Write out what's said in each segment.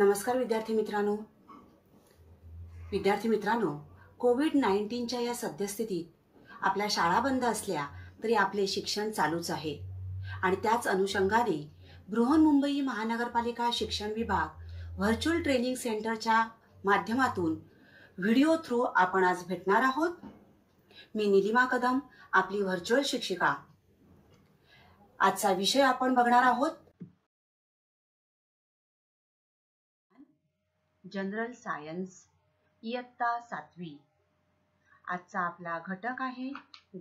नमस्कार विद्यार्थी मित्रांनो, कोविड-19च्या या सद्यस्थितीत आपल्या शाळा बंद असल्या तरी आपले शिक्षण चालूच आहे आणि त्याच अनुषंगाने बृहन्मुंबई महानगरपालिका शिक्षण विभाग व्हर्च्युअल ट्रेनिंग सेंटरच्या माध्यमातून व्हिडिओ थ्रू आपण आज भेटणार आहोत. मी निलिमा कदम, आपली व्हर्च्युअल शिक्षिका. आजचा विषय आपण बघणार आहोत जनरल सायन्स, इयत्ता 7वी. आजचा आपला घटक आहे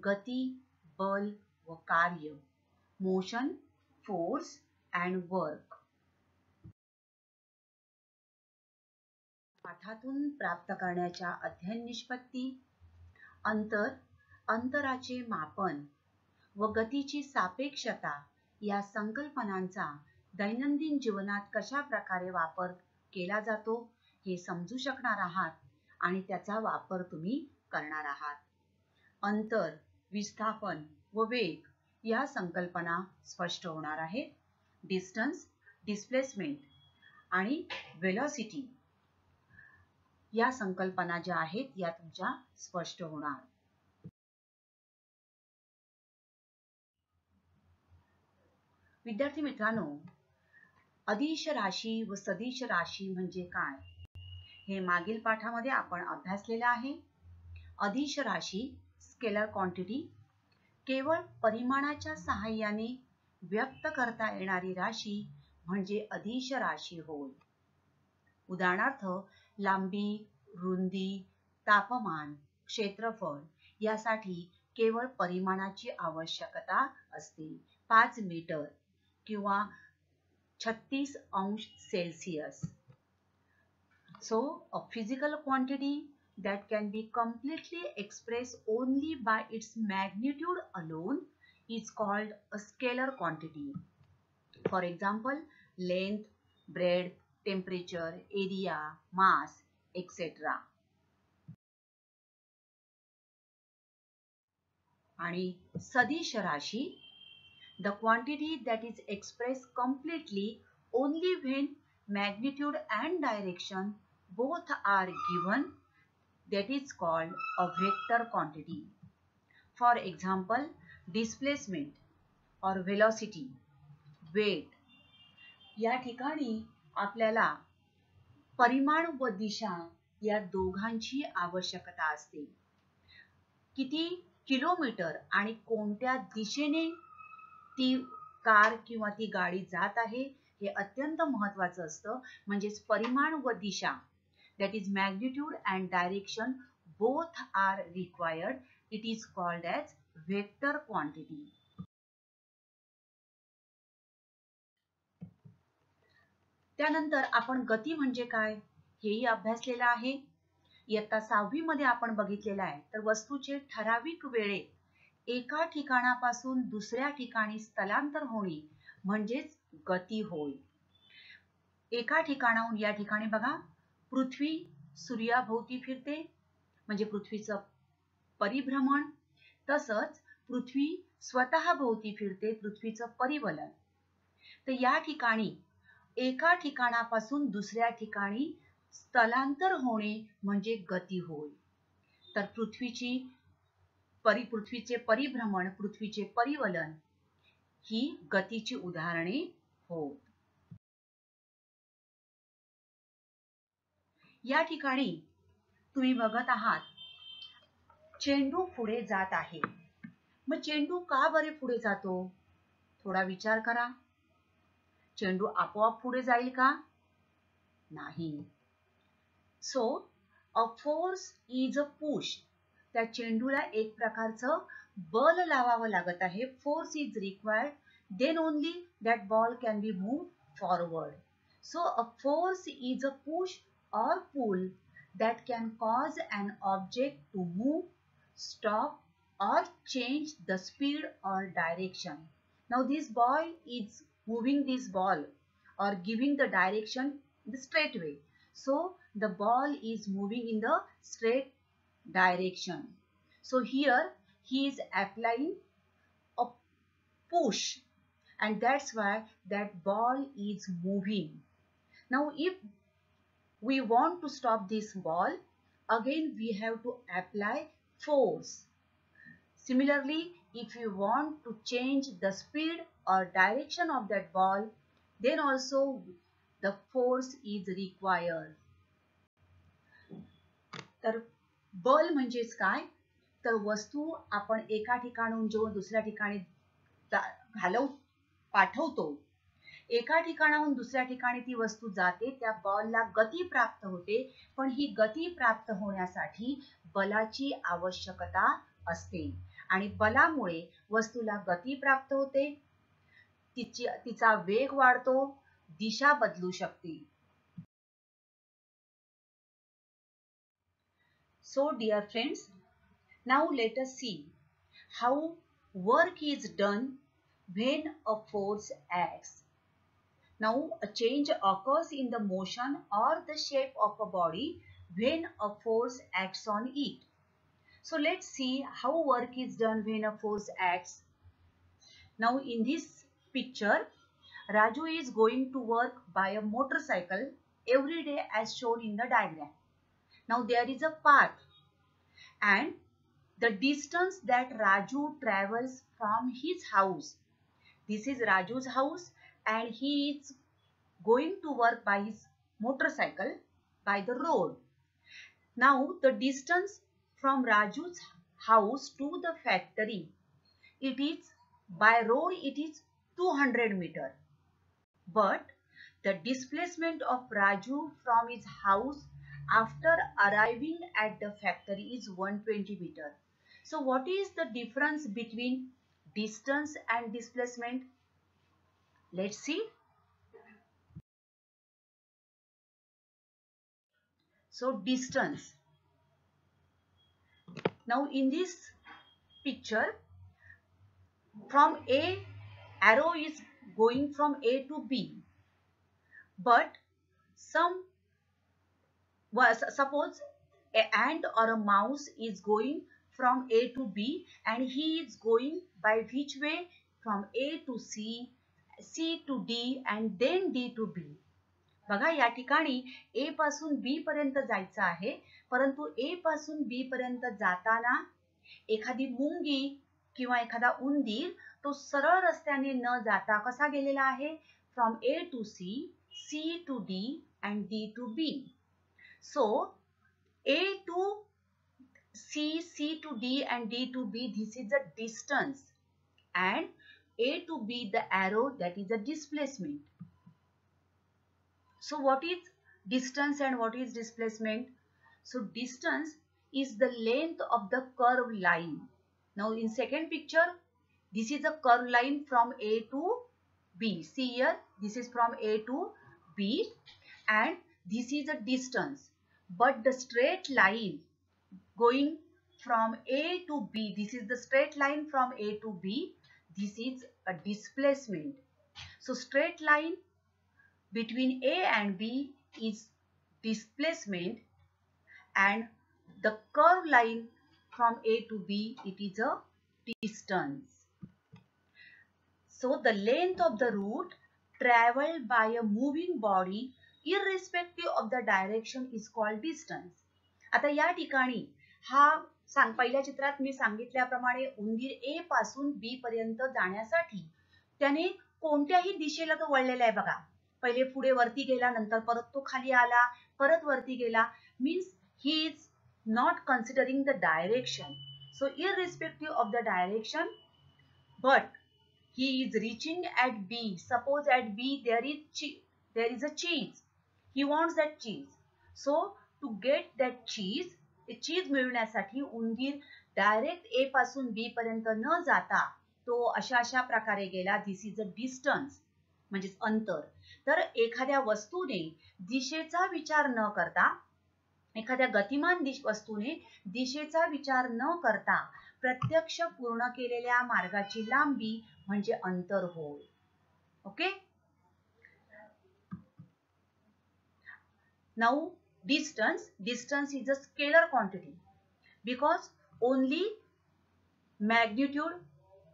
गती, बल व कार्य, मोशन, फोर्स अँड वर्क. पाठातून प्राप्त करण्याच्या अध्ययन निष्पत्ती, अंतराचे मापन व गतीची सापेक्षता या संकल्पनांचा दैनंदिन जीवनात कशा प्रकारे वापर केला जातो हे समजू शकणार आहात आणि त्याचा वापर तुम्ही करणार आहात. अंतर, विस्थापन व वेग या संकल्पना स्पष्ट होणार आहेत. डिस्टन्स, डिस्प्लेसमेंट आणि वेलोसिटी या संकल्पना ज्या आहेत या तुमच्या स्पष्ट होणार. विद्यार्थी मित्रांनो, अदिश राशी व सदिश राशी म्हणजे काय हे मागील पाठामध्ये आपण अभ्यासलेले आहे. अदिश राशी स्केलर क्वांटिटी, केवळ परिमाणाच्या सहाय्याने व्यक्त करता येणारी राशी म्हणजे अदिश राशी होय. उदाहरणार्थ, लांबी, रुंदी, तापमान, क्षेत्रफळ यासाठी केवळ परिमाणाची आवश्यकता असते. 5 मीटर किंवा 36 अंश Celsius. So, a physical quantity that can be completely expressed only by its magnitude alone is called a scalar quantity. For example, length, breadth, temperature, area, mass, etc. आणि सदिश राशी, the quantity that is expressed completely only when magnitude and direction both are given, that is called a vector quantity. For example, displacement or velocity, weight. या ठिकाणी आपल्याला परिमाण व दिशा या दोघांची आवश्यकता असते. किती किलोमीटर आणि कोणत्या दिशेने ती कार किंवा ती गाडी जात आहे हे अत्यंत महत्त्वाचं असतं. म्हणजेच परिमाण व दिशा, that is magnitude and direction both are required. It is called as vector quantity. त्यानंतर आपण गती म्हणजे काय हेही अभ्यासलेलं आहे. इयत्ता 6वी मध्ये आपण बघितलेलं आहे. तर वस्तूचे ठराविक वेळेत एका ठिकाणापासून दुसऱ्या ठिकाणी स्थलांतर होणे म्हणजेच गती होय. एका ठिकाणाहून या ठिकाणी बघा, पृथ्वी सूर्याभोवती फिरते म्हणजे पृथ्वीचं परिभ्रमण. तसंच पृथ्वी स्वतः भोवती फिरते, पृथ्वीचं परिवलन. तर या ठिकाणी एका ठिकाणापासून दुसऱ्या ठिकाणी स्थलांतर होणे म्हणजे गती होय. तर पृथ्वीचे परिभ्रमण, पृथ्वीचे परिवलन ही गतीची उदाहरणे होत. या ठिकाणी तुम्ही बघत आहात चेंडू पुढे जात आहे. मग चेंडू का बरे पुढे जातो? थोडा विचार करा. चेंडू आपोआप पुढे जाईल का? नाही. So a force is a push. त्या चेंडूला एक प्रकारचं बल लावावं लागत आहे. Force is required, then only that ball can be move forward. So a force is a push or pull that can cause an object to move, stop or change the speed or direction. Now this boy is moving this ball or giving the direction the straight way. So the ball is moving in the straight direction. So here he is applying a push and that's why that ball is moving. Now if we want to stop this ball, again we have to apply force. Similarly, if you want to change the speed or direction of that ball, then also the force is required. तर बल म्हणजेच काय, तर वस्तू आपण एका ठिकाणाहून जेव्हा दुसऱ्या ठिकाणी पाठवतो, एका ठिकाणाहून दुसऱ्या ठिकाणी ती वस्तू जाते, त्या बॉलला गती प्राप्त होते, पण ही गती प्राप्त होण्यासाठी बलाची आवश्यकता असते आणि बलामुळे वस्तूला गती प्राप्त होते, तिचा वेग वाढतो, दिशा बदलू शकते. So dear friends, now let us see how work is done when a force acts. Now a change occurs in the motion or the shape of a body when a force acts on it. So let's see how work is done when a force acts. Now in this picture, Raju is going to work by a motorcycle every day as shown in the diagram. Now there is a path and the distance that Raju travels from his house. This is Raju's house and he is going to work by his motorcycle by the road. Now the distance from Raju's house to the factory, it is by road it is 200 meter. But the displacement of Raju from his house after arriving at the factory is 120 meter. So what is the difference between distance and displacement? Let's see. So distance. Now in this picture, from A, arrow is going from A to B. But suppose an ant or a mouse is going from A to B and he is going by which way? From A to C, C to D and then D to B. बघा या ठिकाणी A पासून B पर्यंत जायचं आहे, परंतु A पासून B पर्यंत जाताना एखादी मुंगी किंवा एखादा उंदीर तो सरळ रस्त्याने न जाता कसा गेलेला आहे? From A to C, C to D and D to B. So A to C, C to D and D to B, this is the distance, and A to B, the arrow, that is the displacement. So what is distance and what is displacement? So distance is the length of the curved line. Now in second picture, this is a curved line from A to B. See here, this is from A to B and this is a distance. But the straight line going from A to B, this is the straight line from A to B, this is a displacement. So straight line between A and B is displacement and the curved line from A to B, it is a distance. So the length of the route traveled by a moving body irrespective of the direction is called distance. आता या ठिकाणी पहिल्या चित्रात मी सांगितल्याप्रमाणे उंदीर A पासून B पर्यंत जाण्यासाठी त्याने कोणत्याही दिशेला तो वळलेला आहे बघा. पहिले पुढे वरती गेला, नंतर परत तो खाली आला, परत वरती गेला. Means he is not considering the direction. So irrespective of the direction, but he is reaching at B. Suppose at B there is a cheese. He wants that cheese. So to get that cheese, चीज मिळवण्यासाठी उंदीर direct A पासून B पर्यंत न जाता तो अशा प्रकारे गेला. दिस इज अ डिस्टन्स म्हणजे अंतर. तर एखाद्या वस्तूने दिशेचा विचार न करता, एखाद्या गतिमान वस्तूने दिशेचा विचार न करता प्रत्यक्ष पूर्ण केलेल्या मार्गाची लांबी म्हणजे अंतर होय. Okay. Now distance is a scalar quantity because only magnitude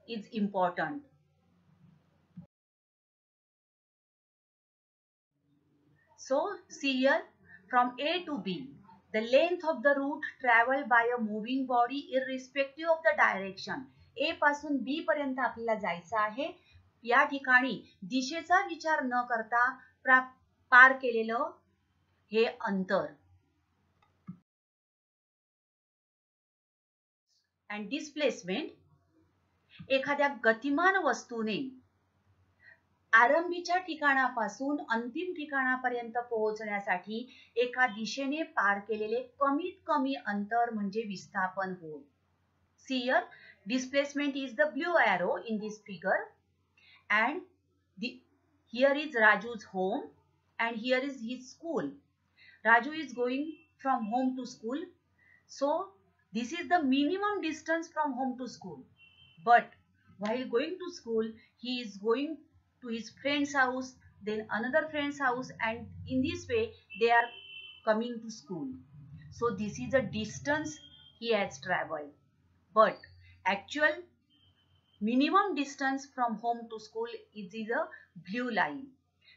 is important. So see here, from A to B. The length of the route traveled by a moving body irrespective of the direction. A पासून B पर्यंत आपल्याला जायचं आहे. या ठिकाणी दिशेचा विचार न करता पार केलेलं हे अंतर. And displacement, एखाद्या गतिमान वस्तूने आरंभीच्या ठिकाणापासून अंतिम ठिकाणापर्यंत पोहोचण्यासाठी एका दिशेने पार केलेले कमीत कमी अंतर म्हणजे विस्थापन होय. See here, displacement is the blue arrow in this figure, and here is Raju's home and here is his school. Raju is going from home to school, so this is the minimum distance from home to school. But while going to school, he is going to his friend's house, then another friend's house, and in this way they are coming to school. So this is a distance he has traveled. But actual minimum distance from home to school is a blue line.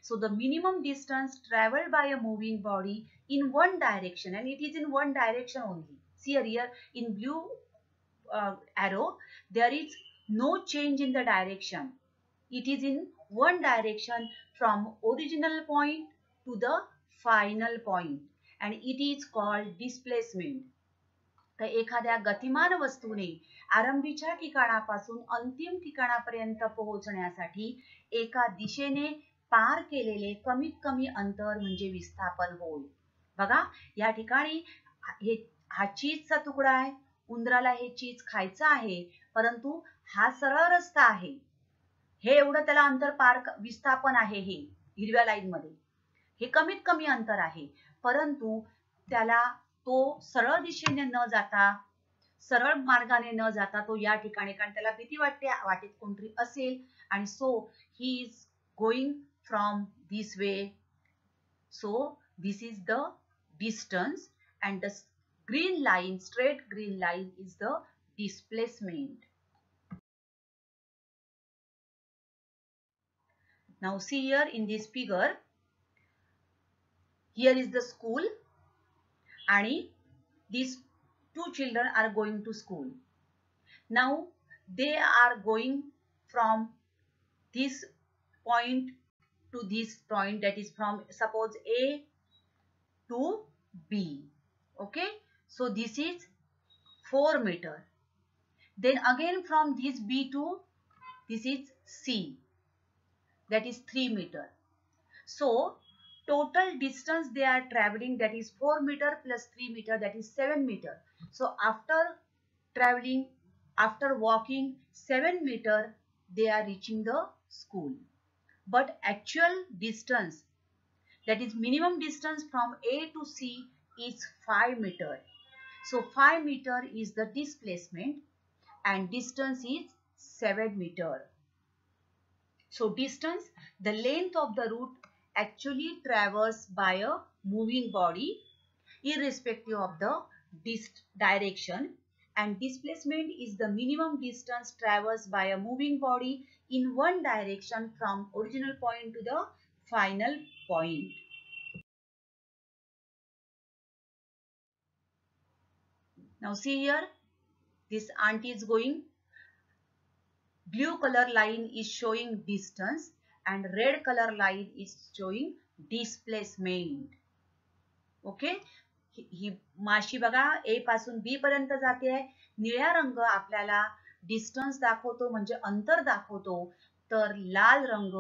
So the minimum distance traveled by a moving body in one direction, and it is in one direction only. See here in blue arrow, there is no change in the direction. It is in one direction from original point to the final point, and it is called displacement. तर एखाद्या गतिमान वस्तूने आरंभीच्या ठिकाणापासून अंतिम ठिकाणापर्यंत पोहोचण्यासाठी एका दिशेने पार केलेले कमीत कमी अंतर म्हणजे विस्थापन होय. बघा या ठिकाणी हा चीजचा तुकडा आहे. उंदराला हे चीज खायचं आहे, परंतु हा सरळ रस्ता आहे. हे एवढं त्याला अंतर पार विस्थापन आहे. हे हिरव्या लाईन मध्ये हे कमीत कमी अंतर आहे, परंतु त्याला तो सरळ दिशेने न जाता, सरळ मार्गाने न जाता तो या ठिकाणी, कारण त्याला भीती वाटते वाटेत कोणतरी असेल, आणि so he is going from this way. So this is the distance, and the green line, straight green line, is the displacement. Now see here in this figure, here is the school, and these two children are going to school. Now they are going from this point to this point, that is from suppose A to B. Okay, so this is 4 meter. Then again from this B to this is C, that is 3 meter. So total distance they are traveling, that is 4 meter plus 3 meter, that is 7 meter. So after traveling, after walking 7 meter, they are reaching the school. But actual distance, that is minimum distance from A to C, is 5 meter. So 5 meter is the displacement, and distance is 7 meter. So distance, the length of the route actually traversed by a moving body irrespective of the direction, and displacement is the minimum distance traversed by a moving body in one direction from original point to the final point. Now see here, this auntie is going, blue color line is showing distance and red color line is showing displacement. Okay, ही माशी बघा A पासून B पर्यंत जाते आहे. निळ्या रंग आपल्याला distance दाखवतो, म्हणजे अंतर दाखवतो, तर लाल रंग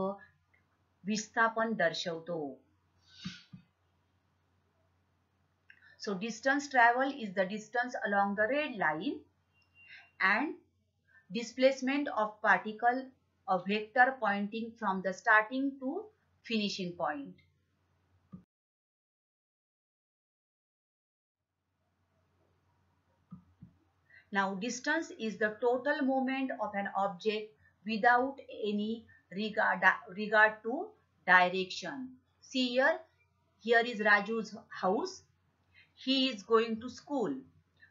विस्थापन दर्शवतो. So distance travel is the distance along the red line, and displacement of particle, a vector pointing from the starting to finishing point. Now distance is the total movement of an object without any regard to direction. See here, here is Raju's house. He is going to school,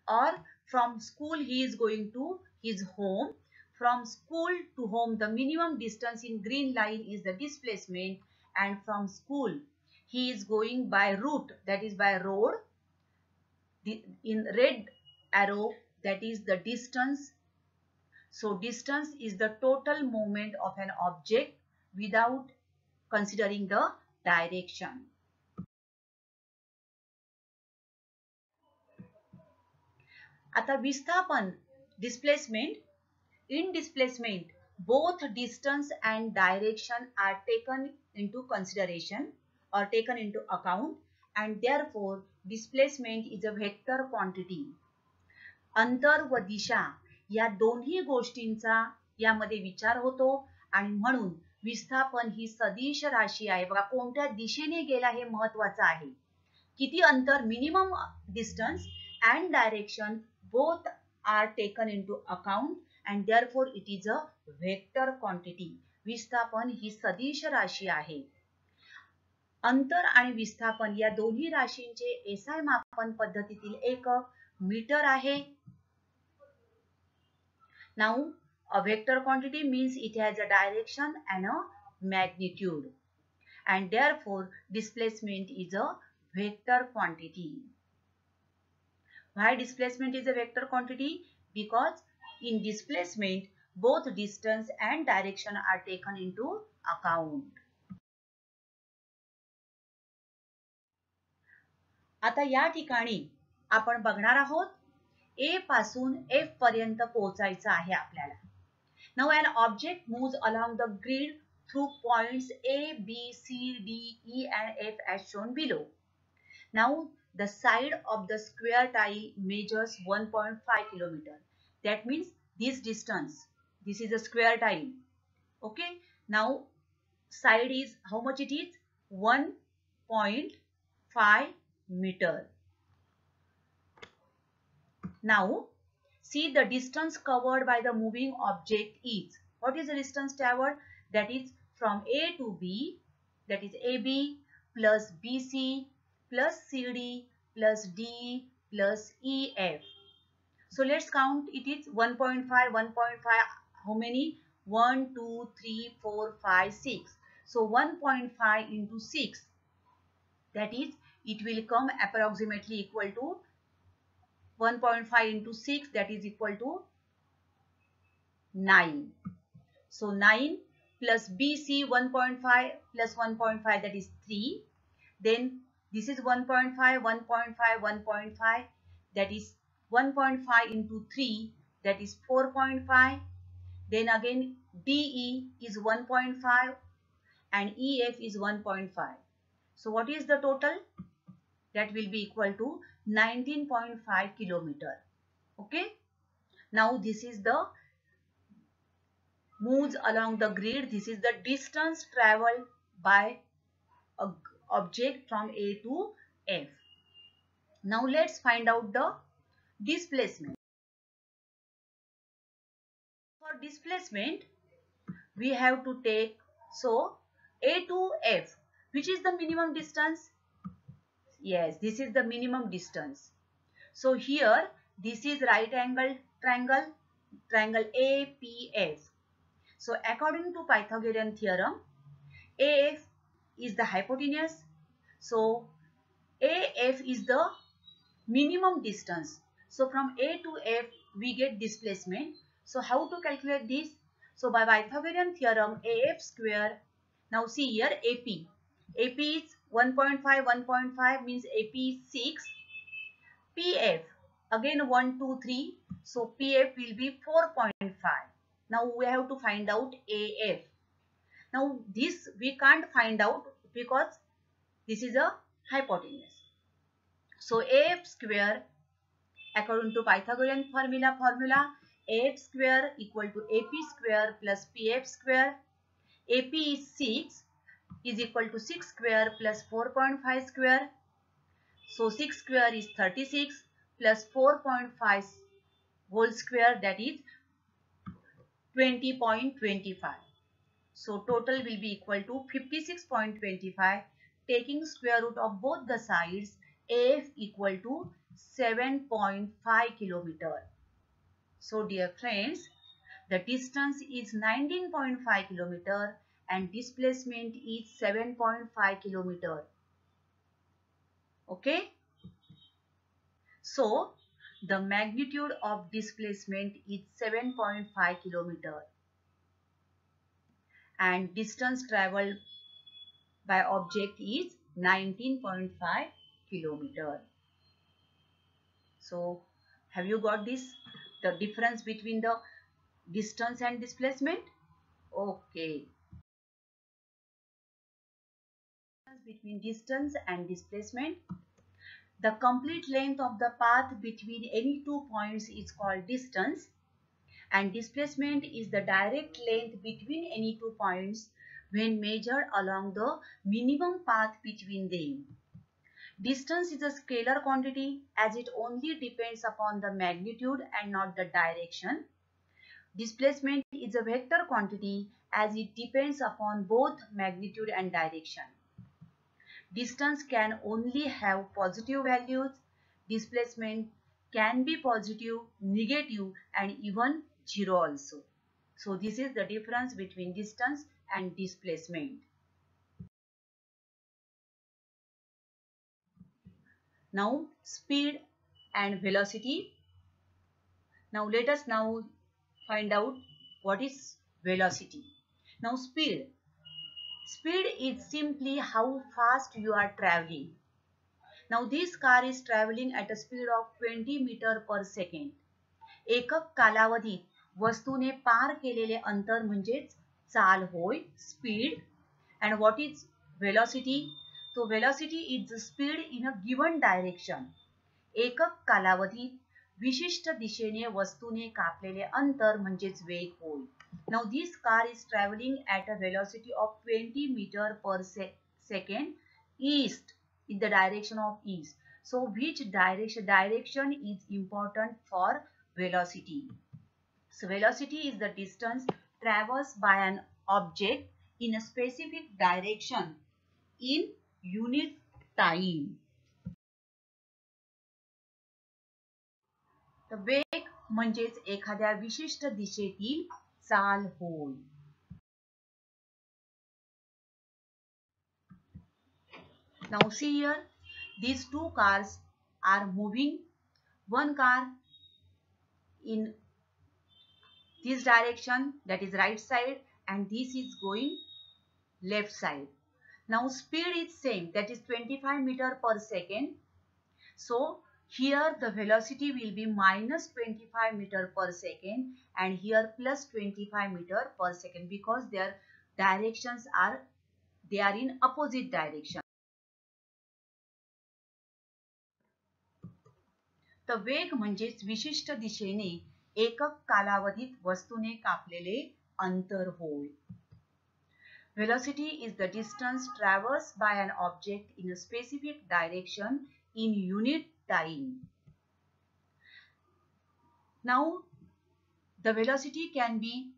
or from school he is going to his home. From school to home, the minimum distance in green line is the displacement, and from school he is going by route, that is by road. In red arrow, that is the distance. So distance is the total movement of an object without considering the direction. आता विस्थापन, displacement. In displacement, both distance and direction are taken into consideration or taken into account, and therefore displacement is a vector quantity. अंतर व दिशा या दोन्ही गोष्टींचा यामध्ये विचार होतो आणि म्हणून विस्थापन ही सदिश राशी आहे. बघा, कोणत्या दिशेने गेला हे महत्वाचं आहे. किती अंतर, minimum distance and direction both are taken into account and therefore it is a vector quantity. विस्थापन ही सदिश राशी आहे. अंतर आणि विस्थापन या दोन्ही राशींचे एसआय मापन पद्धतीतील एकक मीटर आहे. Now a vector quantity means it has a direction and a magnitude, and therefore displacement is a vector quantity. Why displacement is a vector quantity? Because in displacement, both distance and direction are taken into account. आता या ठिकाणी आपण बघणार आहोत A पासून F पर्यंत पोहोचायचं आहे आपल्याला. Now an object moves along the grid through points A, B, C, D, E and F as shown below. Now the side of the square tile measures 1.5 kilometer. That means this distance, this is a square tile. Okay, now side is how much it is? 1.5 meter. Now see the distance covered by the moving object is. What is the distance covered? That is from A to B, that is AB plus BC plus CD plus DE plus EF. So let's count. It is 1.5, 1.5, how many? 1, 2, 3, 4, 5, 6. So 1.5 into 6, that is, it will come approximately equal to 1.5 into 6, that is equal to 9. So 9 plus BC 1.5 plus 1.5, that is 3. Then this is 1.5, 1.5, 1.5, that is 1.5 into 3, that is 4.5. Then again DE is 1.5 and EF is 1.5. So what is the total? That will be equal to 19.5 kilometer. Okay. Now this is the moves along the grid. This is the distance traveled by a object from A to F. Now let's find out the displacement. For displacement, we have to take, so A to F, which is the minimum distance? Yes, this is the minimum distance. So here, this is right angle triangle, triangle APF. So according to Pythagorean theorem, AF is the hypotenuse. So AF is the minimum distance. So from A to F, we get displacement. So how to calculate this? So by Pythagorean theorem, AF square. Now see here AP. AP is 1.5, 1.5 means AP is 6. PF, again 1, 2, 3. So PF will be 4.5. Now we have to find out AF. Now this we can't find out because this is a hypotenuse. So AF square, according to Pythagorean formula, AF square equal to AP square plus PF square. AP is 6 is equal to 6 square plus 4.5 square. So 6 square is 36 plus 4.5 whole square, that is 20.25. So total will be equal to 56.25. Taking square root of both the sides, AF equal to 7.5 kilometer. So dear friends, the distance is 19.5 kilometer and displacement is 7.5 kilometer. Okay. So the magnitude of displacement is 7.5 kilometer and distance traveled by object is 19.5 kilometer. So have you got this? The difference between the distance and displacement? Okay. Between distance and displacement. The complete length of the path between any two points is called distance, and displacement is the direct length between any two points when measured along the minimum path between them. Distance is a scalar quantity as it only depends upon the magnitude and not the direction. Displacement is a vector quantity as it depends upon both magnitude and direction. Distance can only have positive values. Displacement can be positive, negative, and even zero also. So this is the difference between distance and displacement. Now speed and velocity. Now let us find out what is velocity. Now speed. Speed is simply how fast you are traveling. Now this car is traveling at a speed of 20 meter per second. एकक कालावधीत वस्तूने पार केलेले अंतर म्हणजेच चाल होय, speed. And what is velocity? So velocity is the speed in a given direction. एकक कालावधीत विशिष्ट दिशेने वस्तूने कापलेले अंतर म्हणजेच वेग होय. Now this car is traveling at a velocity of 20 meter per second east, in the direction of east. So which direction is important for velocity? So velocity is the distance traversed by an object in a specific direction in unit time. तर वेग म्हणजेच एखाद्या विशिष्ट दिशेतील चाल होय. Now see here, these two cars are moving. One car in this direction, that is right side, and this is going left side. Now speed is same, that is 25 meter per second. So here the velocity will be minus 25 meter per second and here plus 25 meter per second because their directions are in opposite direction. तर वेग म्हणजेच विशिष्ट दिशेने एकक कालावधीत वस्तूने कापलेले अंतर होय. Velocity is the distance traversed by an object in a specific direction in unit time. Now the velocity can be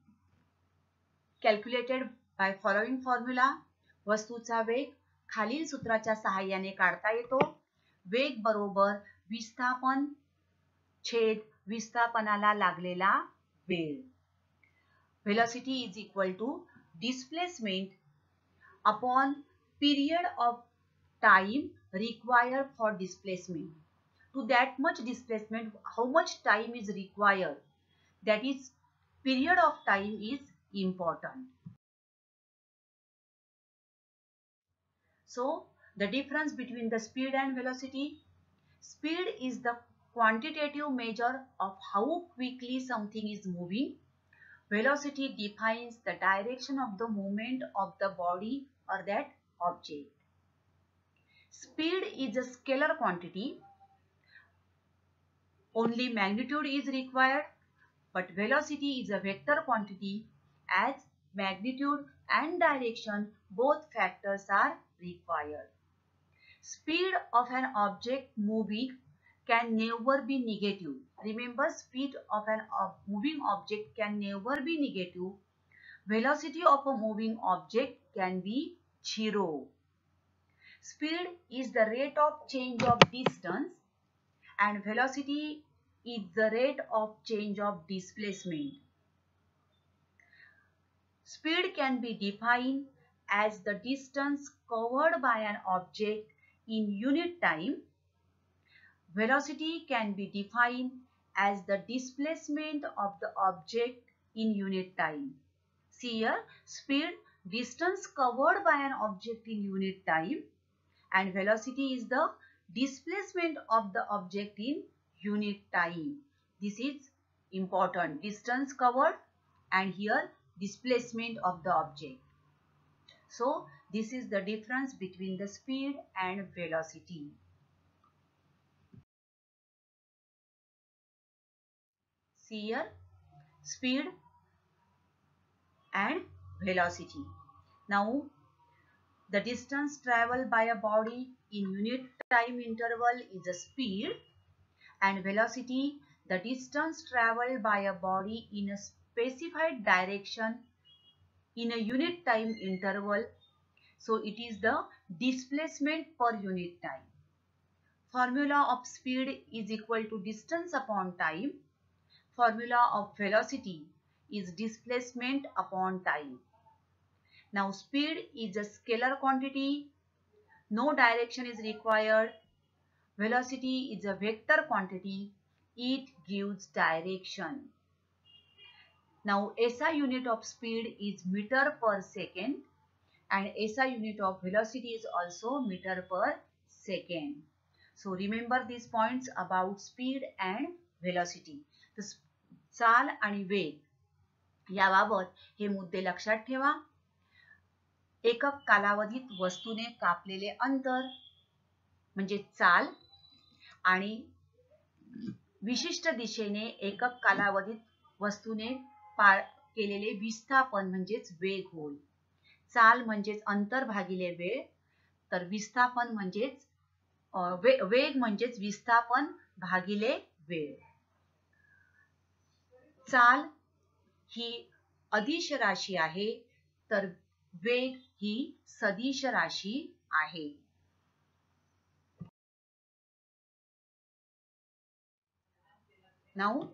calculated by following formula. वस्तूचा वेग खालील सूत्राच्या सहाय्याने काढता येतो. वेग बरोबर विस्थापन छेद विस्थापनाला लागलेला वेळ. Velocity is equal to displacement upon period of time required for displacement. To that much displacement, how much time is required? That is, period of time is important. So the difference between the speed and velocity. Speed is the quantitative measure of how quickly something is moving. Velocity defines the direction of the movement of the body or that object. Speed is a scalar quantity. Only magnitude is required, but velocity is a vector quantity as magnitude and direction, both factors are required. Speed of an object moving can never be negative. Remember, speed of an moving object can never be negative. Velocity of a moving object can be zero. Speed is the rate of change of distance and velocity is the rate of change of displacement. Speed can be defined as the distance covered by an object in unit time, velocity can be defined as the displacement of the object in unit time. See here, speed, distance covered by an object in unit time, and velocity is the displacement of the object in unit time. This is important. Distance covered and here displacement of the object. So this is the difference between the speed and velocity. See here, speed and velocity. Now the distance traveled by a body in unit time interval is a speed, and velocity, the distance traveled by a body in a specified direction in a unit time interval. So it is the displacement per unit time. Formula of speed is equal to distance upon time. Formula of velocity is displacement upon time. Now speed is a scalar quantity. No direction is required. Velocity is a vector quantity. It gives direction. Now SI unit of speed is meter per second and SI unit of velocity is also meter per second. So remember these points about speed and velocity. The चाल आणि वेग याबाबत हे मुद्दे लक्षात ठेवा. एकक कालावधीत वस्तूने कापलेले अंतर म्हणजे चाल आणि विशिष्ट दिशेने एकक कालावधीत वस्तूने पार केलेले विस्थापन म्हणजेच वेग होय. चाल म्हणजेच अंतर भागिले वेळ, तर विस्थापन म्हणजेच वेग म्हणजेच विस्थापन भागिले वेळ. चाल ही अदिश राशी आहे तर वेग ही सदिश राशी आहे. Now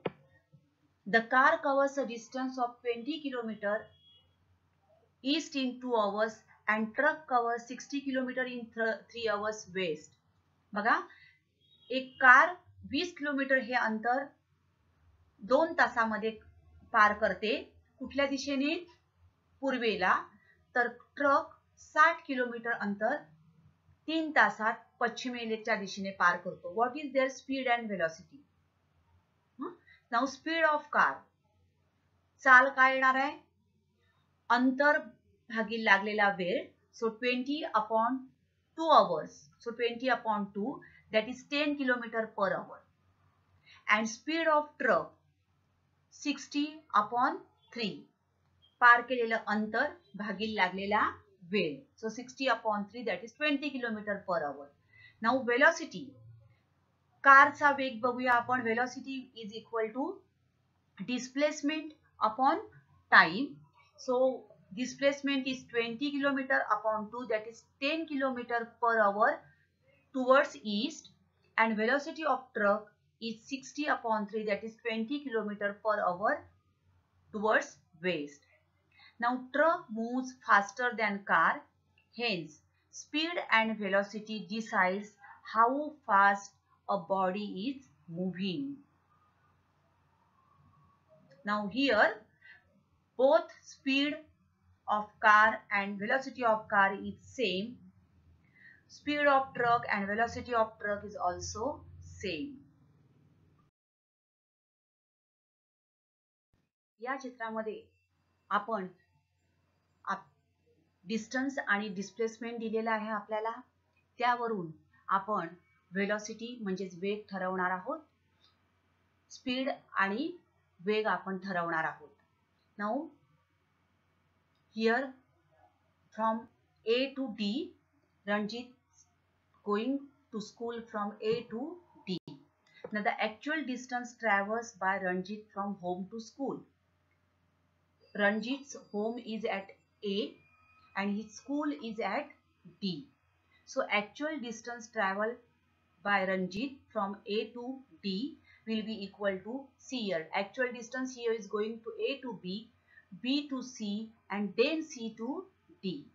the car covers a distance of 20 km east in 2 hours and truck covers 60 km in 3 hours west. बघा, एक कार 20 किलोमीटर हे अंतर 2 तासामध्ये पार करते. कुठल्या दिशेने? पूर्वेला. तर ट्रक 60 किलोमीटर अंतर 3 तासात पश्चिमेच्या दिशेने पार करतो. What is their speed and velocity? Now speed of car, चाल काय येणार आहे? अंतर भागिले लागलेला वेळ. सो 20 upon 2 hours. So 20 upon 2, that is 10 km per hour. And speed of truck 60 upon 3. पार केलेलं अंतर भागिले लागलेला वेळ. So 60 upon 3, that is 20 km per hour. Now velocity. कारचा वेग बघूया आपण. Velocity is equal to displacement upon time. So displacement is 20 km upon 2, that is 10 km per hour towards east, and velocity of truck is 60 upon 3, that is 20 km per hour towards west. Now truck moves faster than car, hence speed and velocity decides how fast a body is moving. Now here both speed of car and velocity of car is same. Speed of truck and velocity of truck is also same. या चित्रामध्ये आपण distance आणि displacement दिलेला आहे आपल्याला. त्यावरून आपण velocity म्हणजेच वेग ठरवणार आहोत. स्पीड आणि वेग आपण ठरवणार आहोत. Now here from A to D, Ranjit going to school from A to D. Now the actual distance traversed by Ranjit from home to school. Ranjit's home is at A and his school is at D. So actual distance traveled by Ranjit from A to D will be equal to, see here, actual distance here is going to A to B, B to C, and then C to D.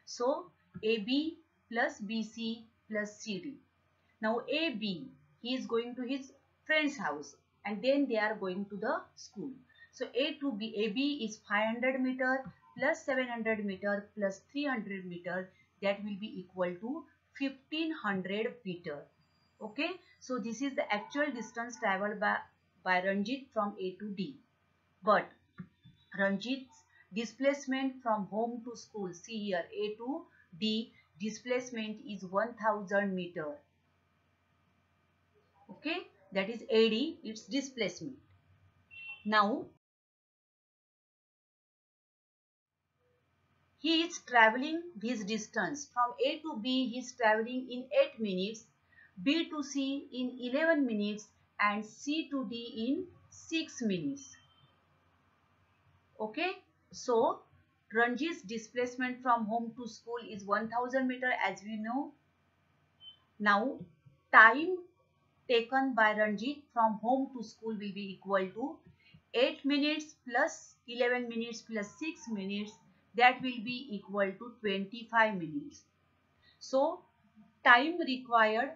So AB plus BC plus CD. Now AB, he is going to his friend's house and then they are going to the school. So A to B, AB is 500 meter plus 700 meter plus 300 meter, that will be equal to 1500 meter. Okay, so this is the actual distance traveled by Ranjit from A to D. But Ranjit's displacement from home to school, see here, A to D displacement is 1000 meter. Okay, that is AD, its displacement. Now he is traveling this distance from A to B. He is traveling in 8 minutes, B to C in 11 minutes and C to D in 6 minutes. Okay, so Ranjit's displacement from home to school is 1000 meter as we know. Now time taken by Ranjit from home to school will be equal to 8 minutes plus 11 minutes plus 6 minutes, that will be equal to 25 minutes. So time required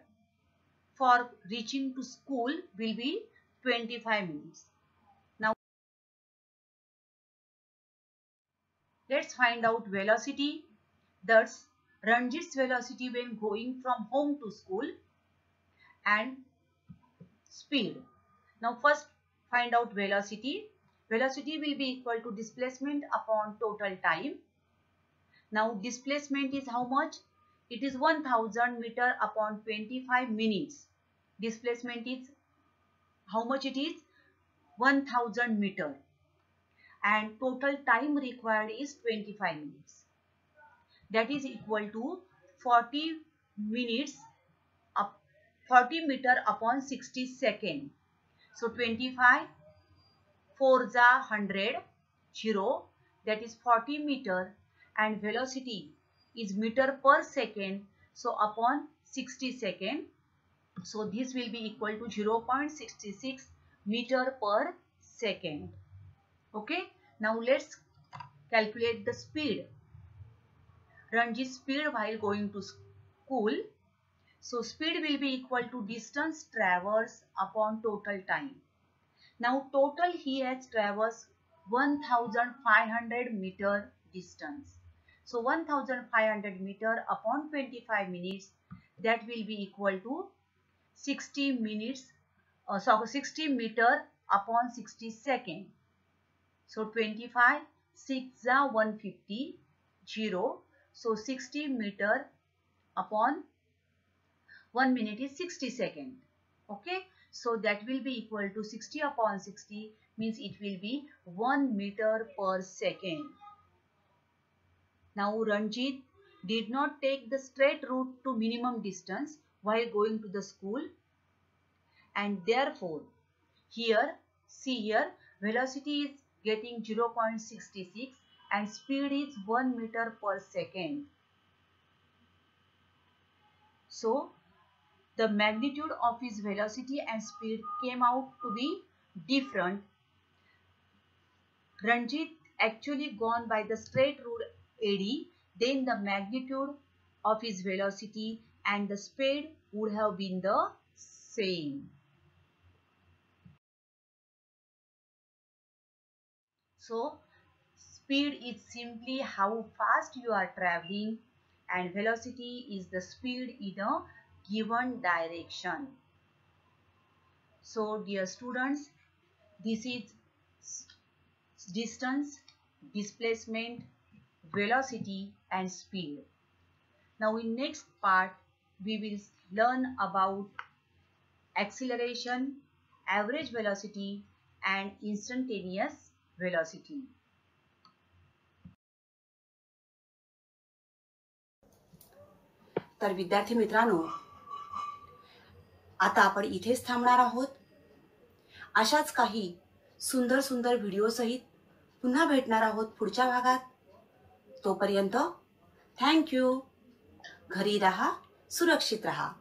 for reaching to school will be 25 minutes. Now let's find out velocity. That's Ranjit's velocity when going from home to school and speed. Now first find out velocity. Velocity will be equal to displacement upon total time. Now displacement is how much? It is 1000 meter upon 25 minutes. Displacement is how much it is? 1000 meter. And total time required is 25 minutes. That is equal to 40 minutes, 40 meter upon 60 second. So 25, 4 za 100, 0, that is 40 meter, and velocity is meter per second, so upon 60 second. So this will be equal to 0.66 meter per second. Okay, now let's calculate the speed. Ranjit's speed while going to school. So speed will be equal to distance traversed upon total time. Now total he has traversed 1500 meter distance. So 1500 meter upon 25 minutes, that will be equal to 60 minutes, 60 meter upon 60 second. So 25, 6 za 150, 0. So 60 meter upon 1 minute is 60 second. Okay, so that will be equal to 60 upon 60, means it will be 1 meter per second. Now Ranjit did not take the straight route to minimum distance while going to the school, and therefore here, see here, velocity is getting 0.66 and speed is 1 meter per second. So the magnitude of his velocity and speed came out to be different. Ranjit actually gone by the straight route AD, then the magnitude of his velocity and the speed would have been the same. So speed is simply how fast you are traveling and velocity is the speed in a given direction. So dear students, this is distance, displacement, velocity and speed. Now in next part we will learn about acceleration, average velocity and instantaneous velocity. तर विद्यार्थी मित्रांनो, आता आपण इथेच थांबणार आहोत. अशाच काही सुंदर सुंदर व्हिडिओ सहित पुन्हा भेटणार आहोत पुढच्या भागात. तोपर्यंत थँक यू. घरी राहा, सुरक्षित राहा.